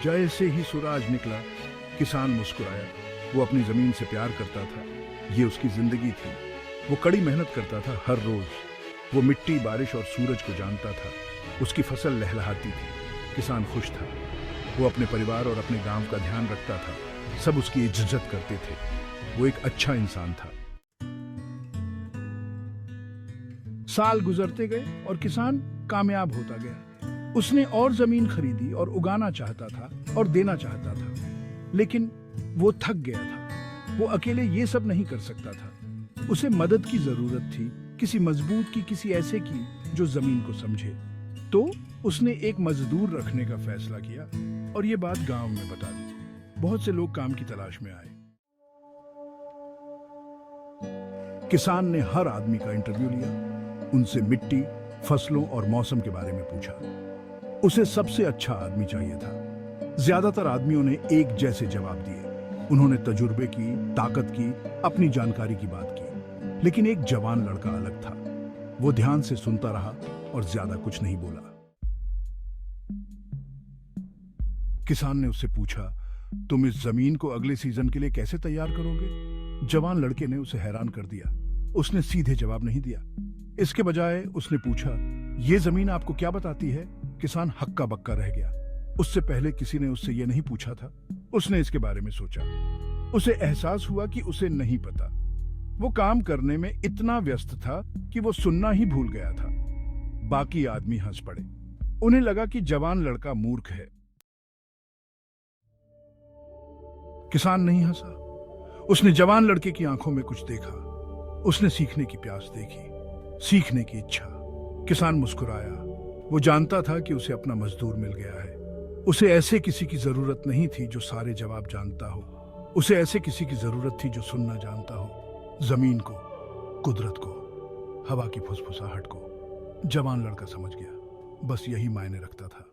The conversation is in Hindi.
जैसे ही सूरज निकला, किसान मुस्कुराया। वो अपनी जमीन से प्यार करता था, ये उसकी जिंदगी थी। वो कड़ी मेहनत करता था हर रोज। वो मिट्टी, बारिश और सूरज को जानता था। उसकी फसल लहलहाती थी, किसान खुश था। वो अपने परिवार और अपने गांव का ध्यान रखता था। सब उसकी इज्जत करते थे। वो एक अच्छा इंसान था। साल गुजरते गए और किसान कामयाब होता गया। उसने और जमीन खरीदी और उगाना चाहता था और देना चाहता था, लेकिन वो थक गया था। वो अकेले ये सब नहीं कर सकता था। उसे मदद की जरूरत थी, किसी मजबूत की, किसी ऐसे की जो जमीन को समझे। तो उसने एक मजदूर रखने का फैसला किया और ये बात गांव में बता दी। बहुत से लोग काम की तलाश में आए। किसान ने हर आदमी का इंटरव्यू लिया, उनसे मिट्टी, फसलों और मौसम के बारे में पूछा। उसे सबसे अच्छा आदमी चाहिए था। ज्यादातर आदमियों ने एक जैसे जवाब दिए। उन्होंने तजुर्बे की, ताकत की, अपनी जानकारी की बात की। लेकिन एक जवान लड़का अलग था। वो ध्यान से सुनता रहा और ज्यादा कुछ नहीं बोला। किसान ने उससे पूछा, तुम इस जमीन को अगले सीजन के लिए कैसे तैयार करोगे? जवान लड़के ने उसे हैरान कर दिया। उसने सीधे जवाब नहीं दिया। इसके बजाय उसने पूछा, यह जमीन आपको क्या बताती है? किसान हक्का बक्का रह गया। उससे पहले किसी ने उससे यह नहीं पूछा था। उसने इसके बारे में सोचा। उसे एहसास हुआ कि उसे नहीं पता। वो काम करने में इतना व्यस्त था कि वो सुनना ही भूल गया था। बाकी आदमी हंस पड़े। उन्हें लगा कि जवान लड़का मूर्ख है। किसान नहीं हंसा। उसने जवान लड़के की आंखों में कुछ देखा। उसने सीखने की प्यास देखी, सीखने की इच्छा। किसान मुस्कुराया। वो जानता था कि उसे अपना मजदूर मिल गया है। उसे ऐसे किसी की जरूरत नहीं थी जो सारे जवाब जानता हो। उसे ऐसे किसी की जरूरत थी जो सुनना जानता हो। जमीन को, कुदरत को, हवा की फुसफुसाहट को। जवान लड़का समझ गया, बस यही मायने रखता था।